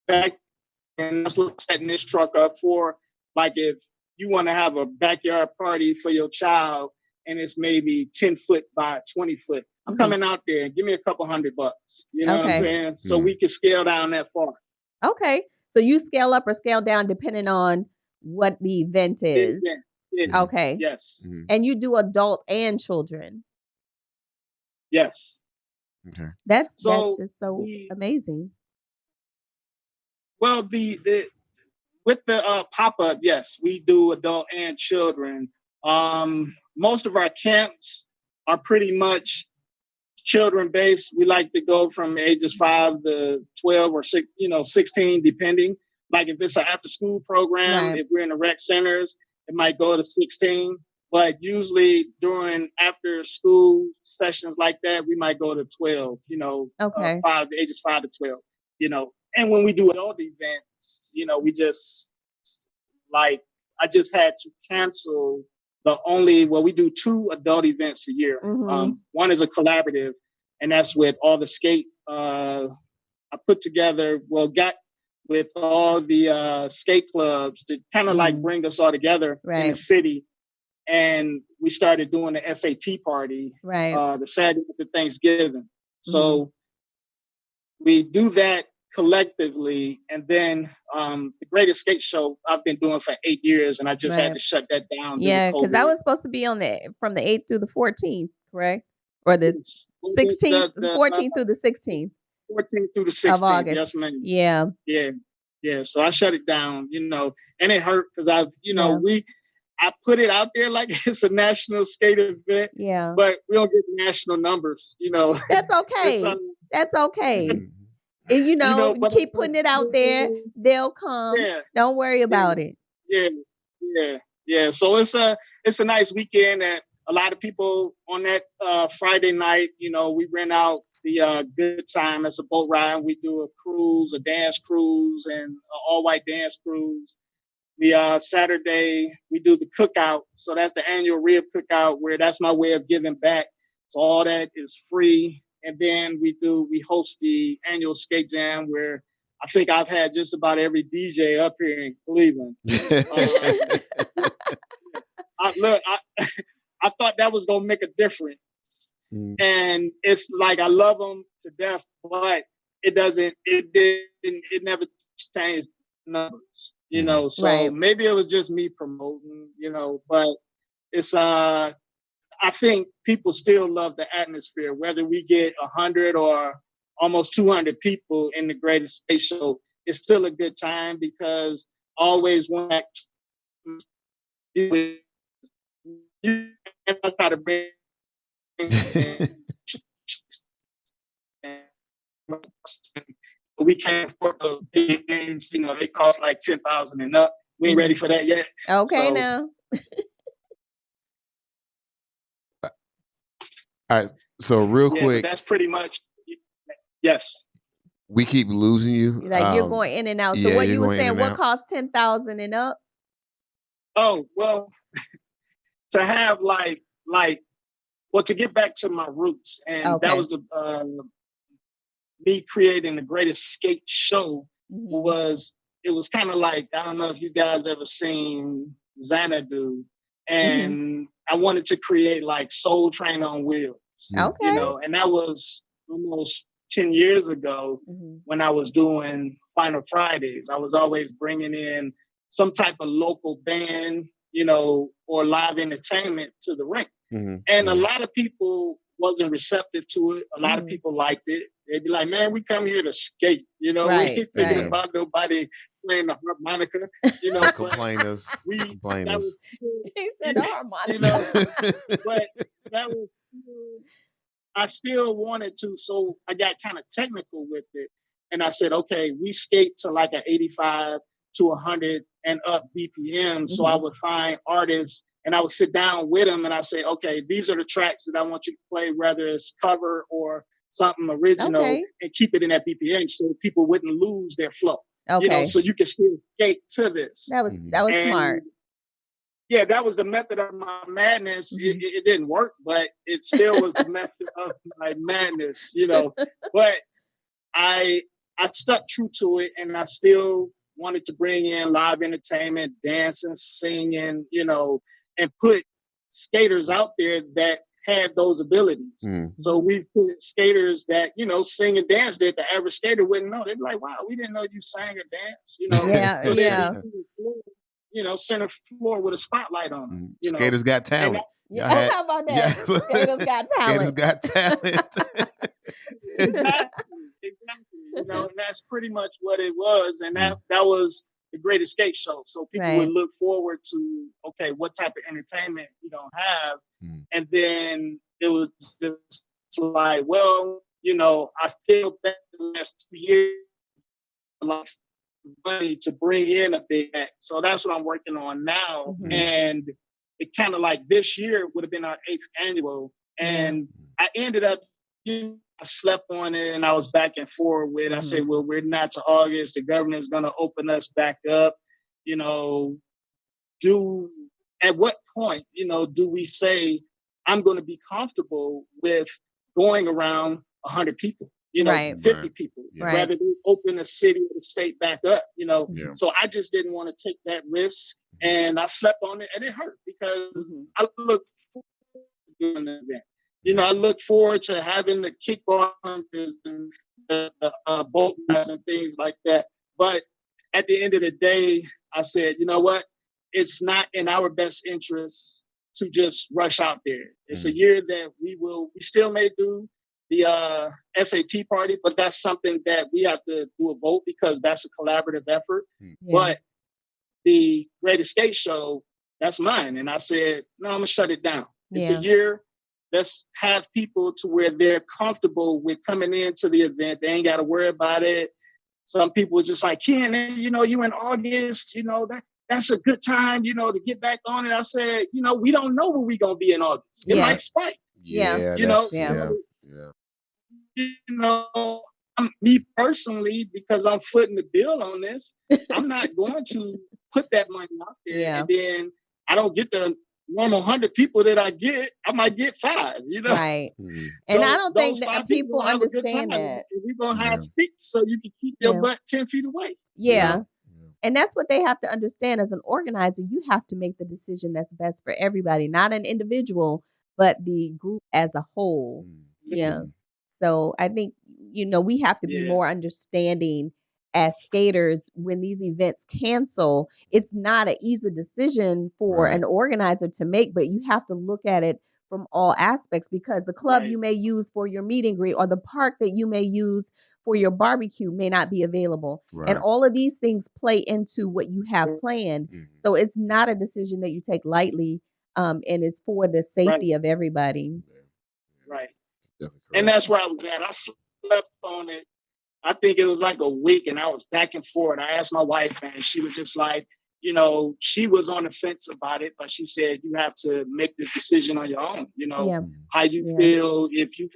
back, and that's what I'm setting this truck up for. Like if you want to have a backyard party for your child and it's maybe 10 foot by 20 foot, I'm coming out there and give me a couple $100. You know what I'm saying? So we can scale down that far. Okay. So you scale up or scale down depending on what the event is. Okay. Yes. And you do adult and children. Yes. Okay. That's so amazing. Well, with the pop-up, yes, we do adult and children. Most of our camps are pretty much children-based. We like to go from ages 5 to 12 or 16, depending. Like if it's an after-school program, if we're in the rec centers, it might go to 16. But usually during after-school sessions like that, we might go to 12. You know, ages 5 to 12. You know, and when we do adult events, you know, we just I just had to cancel we do 2 adult events a year. One is a collaborative, and that's with all the skate I put together, got with all the skate clubs to kind of like bring us all together in the city. And we started doing the SAT party the Saturday after Thanksgiving. So we do that collectively, and then the Greatest Skate Show I've been doing for 8 years, and I just had to shut that down. Yeah, because that was supposed to be from the 8th through the 14th, correct? Or the 16th, the 14th through the 16th. 14th through the 16th of August. Yes, ma'am. Yeah. So I shut it down, you know, and it hurt because I put it out there like it's a national skate event. Yeah. But we don't get national numbers, you know. That's okay. That's okay. And you keep putting it out there, they'll come. Don't worry about it. yeah. So it's a nice weekend, and a lot of people on that Friday night. We rent out the Good Time as a boat ride. We do a cruise, a dance cruise, and an all white dance cruise. The Saturday we do the cookout, so that's the annual rib cookout, where that's my way of giving back. So all that is free, and then we host the annual skate jam, where I think I've had just about every DJ up here in Cleveland. Look, I thought that was gonna make a difference, and it's like I love them to death, but it doesn't. It didn't. It never changed numbers. So Right. maybe it was just me promoting. But it's I think people still love the atmosphere, whether we get 100 or almost 200 people in the Greatest Skate Show. It's still a good time because I always want to try to bring we can't afford those big games. They cost like 10,000 and up. We ain't ready for that yet. Okay, So, now. All right. So real quick, that's pretty much. Yes. We keep losing you. Like you're going in and out. So what you were saying? What costs 10,000 and up? Oh well, to have to get back to my roots, and that was the me creating the Greatest Skate Show. It was kind of like, I don't know if you guys ever seen Xanadu, and I wanted to create like Soul Train on Wheels. Okay. And that was almost 10 years ago when I was doing Final Fridays. I was always bringing in some type of local band, or live entertainment to the rink. And a lot of people wasn't receptive to it. A lot of people liked it. They'd be like, man, we come here to skate. We ain't thinking about nobody playing the harmonica. Complainers. Complainers. He said the harmonica. But that was, I still wanted to, so I got kind of technical with it. And I said, okay, we skate to like an 85 to 100 and up BPM. So I would find artists and I would sit down with them and I say, okay, these are the tracks that I want you to play, whether it's cover or something original, and keep it in that BPM so people wouldn't lose their flow. Okay. So you can still skate to this. That was smart. Yeah, that was the method of my madness. It didn't work, but it still was the method of my madness, But I stuck true to it, and I still wanted to bring in live entertainment, dancing, singing, and put skaters out there that had those abilities. So we put skaters that, sing and dance that the average skater wouldn't know. They'd be like, wow, we didn't know you sang or danced, Yeah, so center floor with a spotlight on them. Skaters got talent. How about that? Skaters got talent. Skaters got talent. Exactly. And that's pretty much what it was. And that was the Greatest Skate Show. So people would look forward to, okay, what type of entertainment we don't have. And then it was just like, well, I feel that the last 2 years, like money to bring in a big act. So that's what I'm working on now. And it kind of like this year would have been our 8th annual. And I ended up, I slept on it and I was back and forth with, I said, well, we're not to August. The government's going to open us back up. At what point, do we say, I'm going to be comfortable with going around 100 people? 50 people, rather than open the city or the state back up, So I just didn't want to take that risk, and I slept on it, and it hurt because I look forward to doing the event. I look forward to having the kickball and the boat rides and things like that. But at the end of the day, I said, you know what? It's not in our best interest to just rush out there. It's a year that we still may do the SAT party, but that's something that we have to do a vote because that's a collaborative effort. But the Greatest Skate Show, that's mine. And I said, no, I'm going to shut it down. It's a year. Let's have people to where they're comfortable with coming into the event. They ain't got to worry about it. Some people are just like, Ken, you in August, that's a good time, to get back on it. I said, we don't know where we're going to be in August. It might spike. Yeah, You know, me personally, because I'm footing the bill on this, I'm not going to put that money out there, and then I don't get the normal 100 people that I get. I might get 5. Right. Mm-hmm. And So I don't those think that 5 people people have a good time, understand that. and we're gonna have sticks so you can keep your butt 10 feet away. Yeah. And that's what they have to understand as an organizer. You have to make the decision that's best for everybody, not an individual, but the group as a whole. Yeah. So I think, we have to be more understanding as skaters when these events cancel. It's not an easy decision for an organizer to make, but you have to look at it from all aspects, because the club you may use for your meet and greet or the park that you may use for your barbecue may not be available. And all of these things play into what you have planned. So it's not a decision that you take lightly, and it's for the safety of everybody. Right. And that's where I was at. I slept on it. I think it was like a week, and I was back and forth. I asked my wife, and she was just like, she was on the fence about it, but she said, you have to make this decision on your own. How you feel.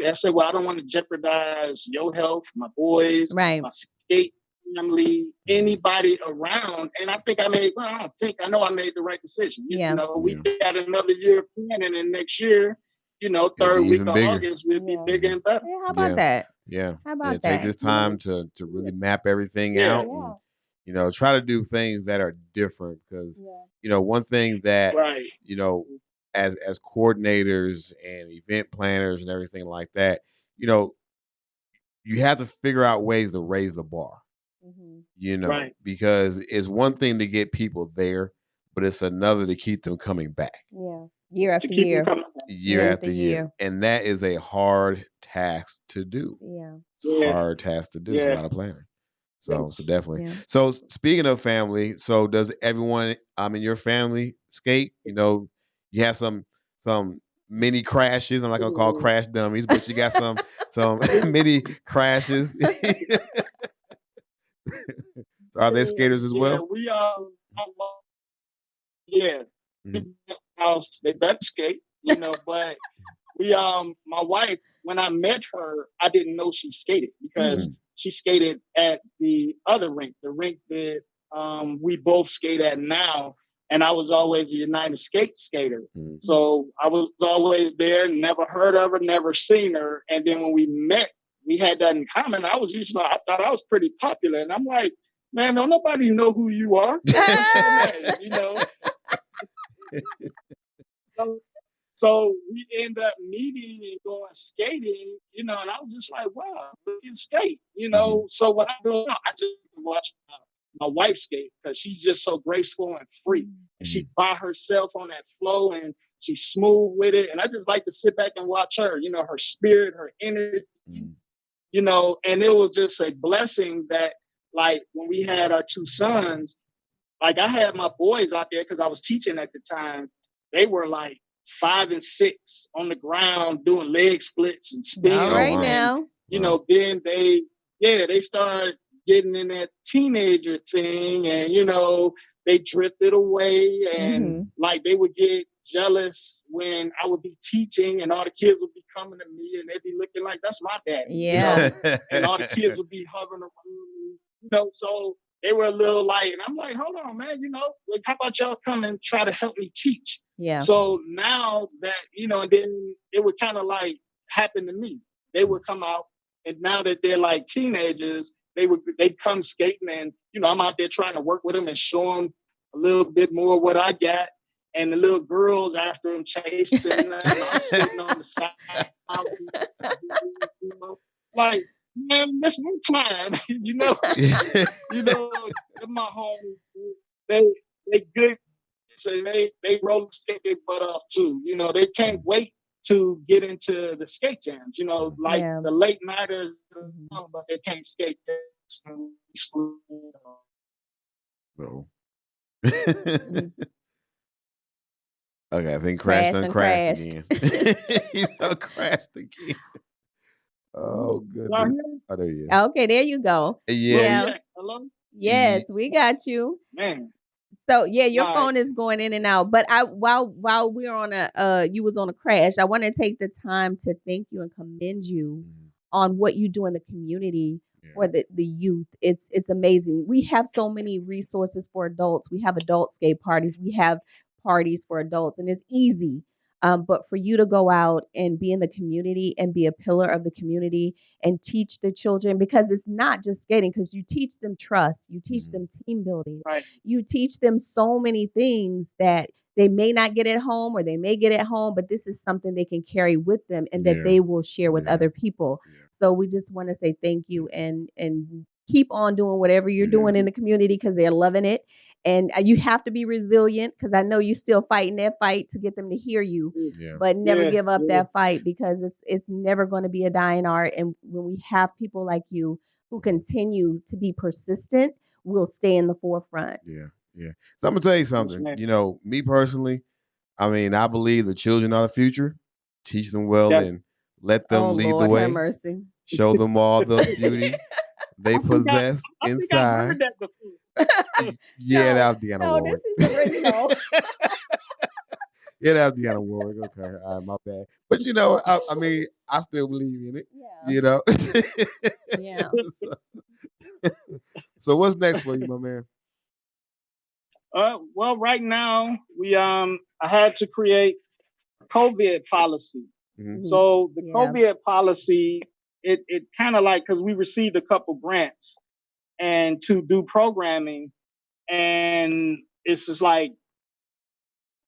I said, well, I don't want to jeopardize your health, my boys, my skate family, anybody around. And I think I know I made the right decision. We got another year planning, and next year, third week of August, we'll be bigger and better. How about that? Yeah. How about Take this time to really map everything out and, try to do things that are different, because, one thing that, as coordinators and event planners and everything like that, you have to figure out ways to raise the bar, because it's one thing to get people there, but it's another to keep them coming back. Year after year. Year after year. And that is a hard task to do. It's a hard task to do. It's a lot of planning. So definitely. So speaking of family, so does everyone in your family skate? You have some mini crashes. I'm not gonna call crash dummies, but you got some mini crashes. So are they skaters as well? We house they better skate, but we my wife, when I met her, I didn't know she skated, because she skated at the other rink, the rink that we both skate at now. And I was always a United Skate skater. So I was always there, never heard of her, never seen her. And then when we met, we had that in common. I thought I was pretty popular. And I'm like, man, don't nobody know who you are. So we end up meeting and going skating, and I was just like, wow, we can skate, So when I go out, I just watch my wife skate, because she's just so graceful and free. And she by herself on that flow, and she's smooth with it. And I just like to sit back and watch her, her spirit, her energy, and it was just a blessing that, like, when we had our 2 sons, like, I had my boys out there because I was teaching at the time. They were like 5 and 6 on the ground doing leg splits and spins. All right now. Then they started getting in that teenager thing, and they drifted away, and like they would get jealous when I would be teaching, and all the kids would be coming to me, and they'd be looking like, that's my daddy. And all the kids would be hovering around me, so they were a little light. And I'm like, hold on, man, how about y'all come and try to help me teach? So now that, and then it would kind of like happen to me. They would come out, and now that they're like teenagers, they'd come skating, and, I'm out there trying to work with them and show them a little bit more what I got. And the little girls after them chasing them, I'm sitting on the side, like, man, this one time, my home, they good, so they roller skate their butt off too. They can't wait to get into the skate jams. Like the late nighters, but they can't skate. No. Okay, I think crashed again. Crashed again. Oh, goodness. Oh, there you go. Okay, there you go. Yeah. Hello? Yes, we got you. Man. So yeah, your Right. phone is going in and out. But while we're on you was on a crash, I want to take the time to thank you and commend you on what you do in the community for the youth. It's amazing. We have so many resources for adults. We have adult skate parties. We have parties for adults, and it's easy. But for you to go out and be in the community and be a pillar of the community and teach the children, because it's not just skating, because you teach them trust, you teach them team building, Right. you teach them so many things that they may not get at home or they may get at home, but this is something they can carry with them and that they will share with other people. So we just want to say thank you and keep on doing whatever you're doing in the community because they're loving it. And you have to be resilient because I know you're still fighting that fight to get them to hear you, but never give up that fight because it's never going to be a dying art. And when we have people like you who continue to be persistent, we'll stay in the forefront. Yeah. So I'm gonna tell you something. You know, me personally, I mean, I believe the children are the future. Teach them well and let Oh them lead the Lord, have way. mercy. Show them all the beauty they possess I think I've inside. heard that before. Yeah, that No, was Deanna no, Warwick. this is original. Yeah, that was Deanna Warwick. Okay, all right, my bad. But you know, I mean, I still believe in it. Yeah. You know. Yeah. So what's next for you, my man? Well, right now I had to create a COVID policy. So the COVID policy, it kind of like because we received a couple grants and to do programming, and it's just like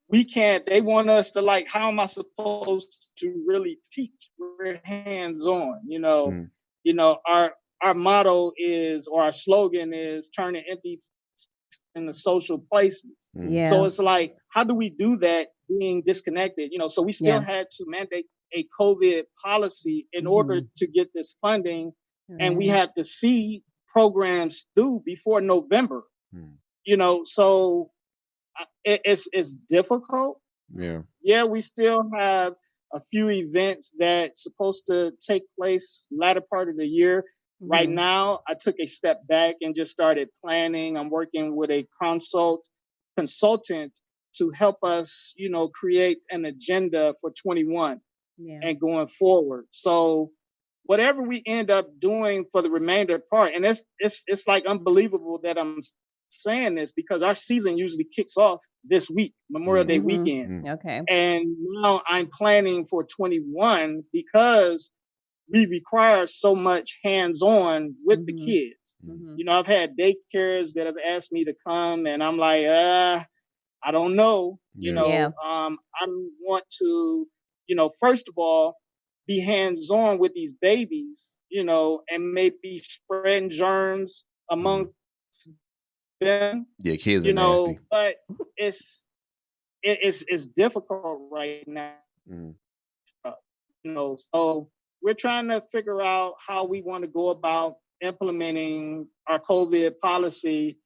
we can't. They want us to like, how am I supposed to really teach? We're hands on, you know. You know, our motto is, or our slogan is, turning empty in the social places. Yeah. So it's like, how do we do that being disconnected? You know, so we still had to mandate a COVID policy in order to get this funding, and we had to see programs through before November. You know, so it's difficult. Yeah, we still have a few events that's supposed to take place latter part of the year. Right now, I took a step back and just started planning. I'm working with a consultant to help us, you know, create an agenda for 21 and going forward. So whatever we end up doing for the remainder part, and it's like unbelievable that I'm saying this because our season usually kicks off this week, Memorial Day weekend. Okay. And now I'm planning for 21 because we require so much hands-on with the kids. You know, I've had daycares that have asked me to come, and I'm like, I don't know. You know, I want to, you know, first of all, be hands-on with these babies, you know, and maybe spreading germs amongst them. Yeah, kids are You know, nasty. but it's difficult right now. You know, so we're trying to figure out how we want to go about implementing our COVID policy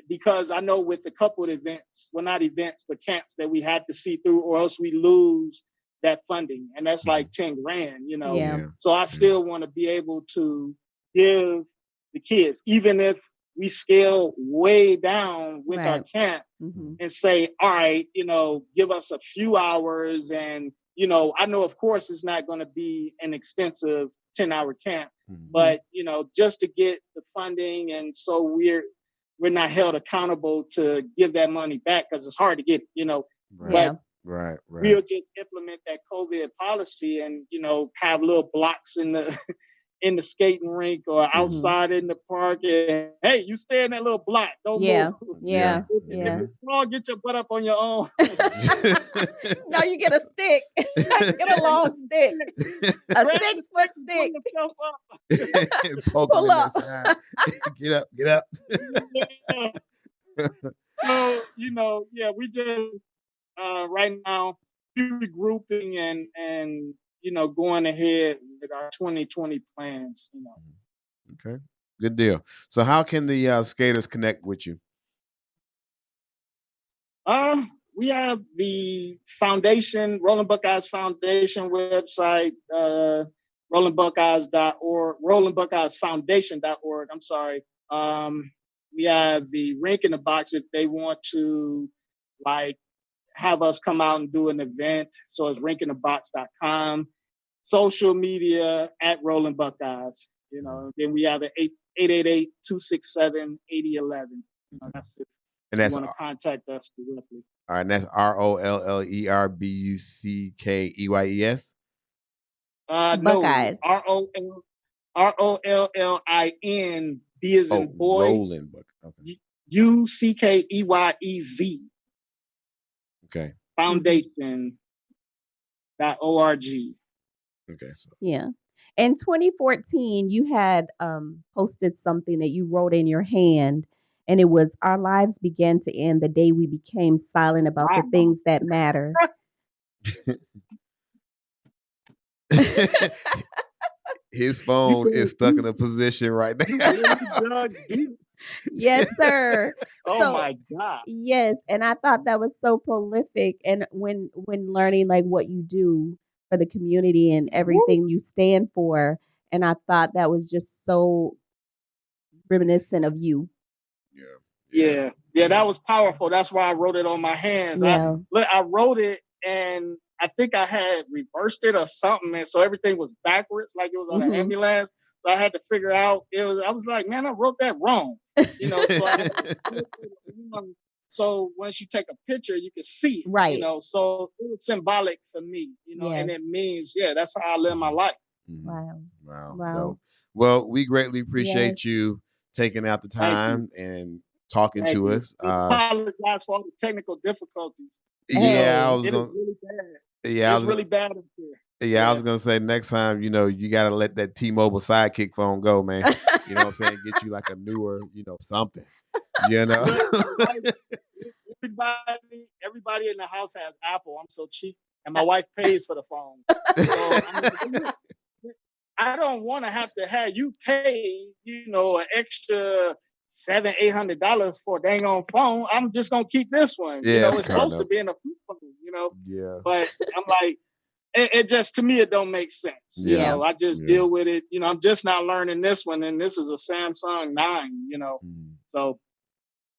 because I know with a couple of events, well, not events, but camps that we had to see through, or else we lose that funding, and that's like 10 grand, you know. So I still want to be able to give the kids, even if we scale way down with our camp and say, all right, you know, give us a few hours. And, you know, I know, of course, it's not going to be an extensive 10-hour camp, but, you know, just to get the funding. And so we're not held accountable to give that money back because it's hard to get, you know. But we'll just implement that COVID policy and, you know, have little blocks in the in the skating rink or outside in the park. And hey, you stay in that little block. Don't move. If it's small, get your butt up on your own. No, you get a stick. Get a long stick. A 6-foot stick. Poke Pull them up. inside. Get up. So, you know, yeah, we just right now regrouping and you know going ahead with our 2020 plans. You know. Okay, good deal. So, how can the skaters connect with you? We have the foundation, Rolling Buckeyes Foundation website, rollingbuckeyes.org, rollingbuckeyesfoundation.org. I'm sorry. We have the Rink in the Box if they want to like have us come out and do an event. So it's rinkinthebox.com. Social media at Rolling Buckeyes. Then we have an 888-267-8011. That's if And you that's want to contact us directly. all right. And that's ROLLERBUCKEYES. No, Buckeyes. ROLLIN. B is in boy. Rolling Buck. Okay. UCKEYEZ. Okay. Foundation.org. Okay. So. Yeah. In 2014, you had posted something that you wrote in your hand, and it was, "Our lives began to end the day we became silent about the things that matter." His phone is stuck in a position right now. Yes, sir. Oh my God. Yes, and I thought that was so prolific, and when learning like what you do for the community and everything you stand for, and I thought that was just so reminiscent of you. Yeah, that was powerful. That's why I wrote it on my hands. Yeah. I wrote it and I think I had reversed it or something, and so everything was backwards, like it was on an ambulance. So I had to figure out I was like, man, I wrote that wrong. So once you take a picture, you can see it. Right. So it was symbolic for me, and it means, that's how I live my life. Wow. Wow. Dope. Well, we greatly appreciate you taking out the time and talking to us. I apologize for all the technical difficulties. Yeah, It is really bad. Yeah, it's really bad up here. Yeah, I was gonna say next time, you gotta let that T-Mobile Sidekick phone go, man. You know what I'm saying? Get you like a newer, something. Everybody in the house has Apple. I'm so cheap, and my wife pays for the phone. So I don't want to have you pay, an extra $700-800 for a dang on phone. I'm just gonna keep this one. It's supposed to be in a flip phone. Yeah. But I'm like, it just, to me, it don't make sense. I just deal with it. I'm just not learning this one, and this is a Samsung 9. So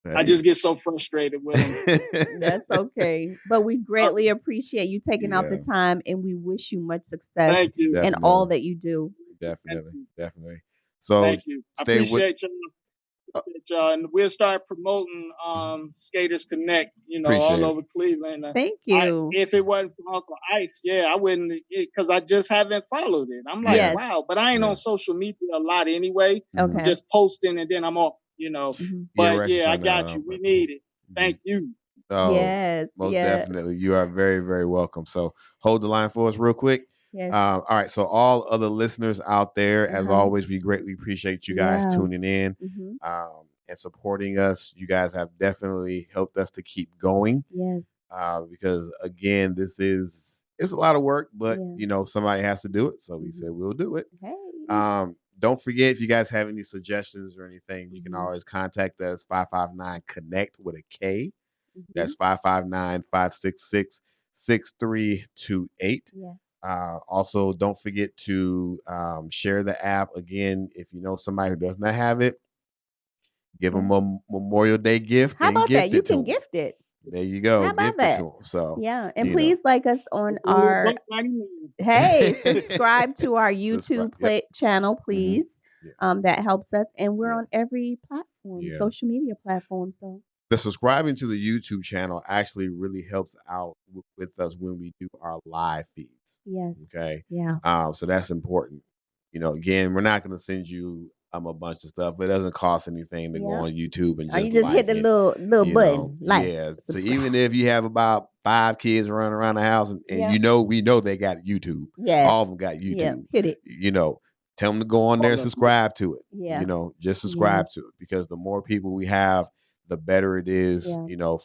I just get so frustrated with them. That's okay. But we greatly appreciate you taking out the time, and we wish you much success Thank you. in all that you do. Definitely. So thank you. I appreciate y'all, and we'll start promoting Skaters Konnect, all over Cleveland. Thank you. If it wasn't for Uncle Ice, I wouldn't, because I just haven't followed it. I'm like, wow, but I ain't on social media a lot anyway. Okay. I'm just posting and then I'm off, But I got you. We need it. Thank you. Oh, yes. Most definitely. You are very, very welcome. So hold the line for us real quick. Yes. All right. So all other listeners out there, as always, we greatly appreciate you guys tuning in and supporting us. You guys have definitely helped us to keep going. Yes. Because again, it's a lot of work, but somebody has to do it. So we said we'll do it. Hey. Don't forget, if you guys have any suggestions or anything, you can always contact us 559 Konnect with a K. That's 559-566-6328. Yes. Also, don't forget to share the app. Again, if you know somebody who does not have it, give them a Memorial Day gift. How about that? You can them. gift it. There you go. How about gift that? it to them. So and please like us on our subscribe to our YouTube channel, please. That helps us, and we're on every platform, social media platform. So the subscribing to the YouTube channel actually really helps out with us when we do our live feeds. Yes. Okay. Yeah. So that's important. Again, we're not going to send you a bunch of stuff. It doesn't cost anything to go on YouTube and just hit the little button. So even if you have about 5 kids running around the house, and we know they got YouTube. Yes. All of them got YouTube. Yeah. Hit it. Tell them to go on there and subscribe to it. Yeah. Just subscribe to it, because the more people we have, the better it is,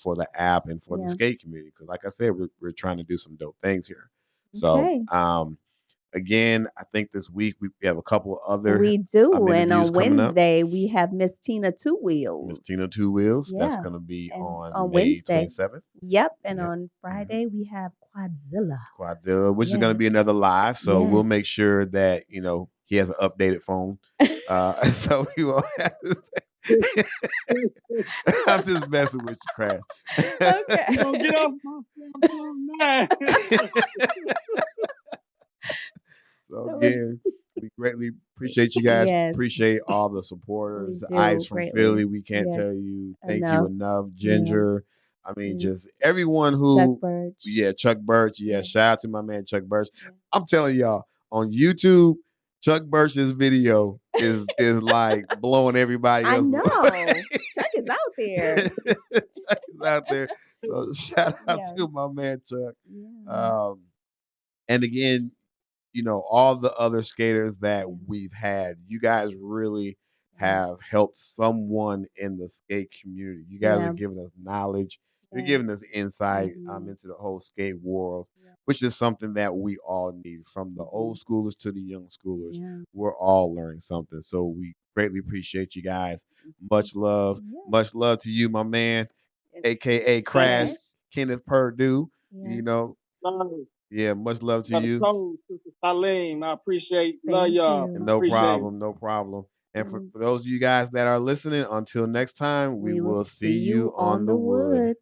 for the app and for the skate community. Because like I said, we're trying to do some dope things here. So, again, I think this week we have a couple other. We do, and on Wednesday we have Miss Tina Two Wheels. Miss Tina Two Wheels. That's going to be on May Wednesday. 27th. Yep, and on Friday we have Quadzilla. Which is going to be another live. So we'll make sure that he has an updated phone. So we won't have to I'm just messing with you, Crash. Okay. Don't get off my phone now. So That was again, we greatly appreciate you guys. yes, Appreciate all the we supporters. Ice do from Philly, greatly. we can't Yes, tell you thank you enough. enough. Yeah, Ginger, I mean, yeah. just everyone Chuck who, Birch. yeah, Chuck Birch, yeah, Yeah, shout out to my man Chuck Birch. yeah. I'm telling y'all, on YouTube, Chuck Birch's video is like blowing everybody I else away. know. Chuck is out there. Chuck is out there. So shout out Yeah, to my man Chuck. yeah, Um, and again, all the other skaters that yeah, we've had, you guys really yeah, have helped someone in the skate community. You guys are yeah, giving us knowledge. You're yeah. giving us insight Mm-hmm. into the whole skate world, Yeah, which is something that we all need. From the mm-hmm. old schoolers to the young schoolers, Yeah. we're all learning something. So we greatly appreciate you guys. Mm-hmm. Much love. Yeah. Much love to you, my man, And aka Crash, Crash. Kenneth Perdue. Yeah. You know, Love, yeah, much love to got a you. close, Sister Salim. I appreciate, love Thank y'all. And you. no Appreciate it. problem, no problem. And for, Mm. for those of you guys that are listening, until next time, we We will will see see you you on on the the wood. wood.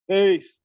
Peace.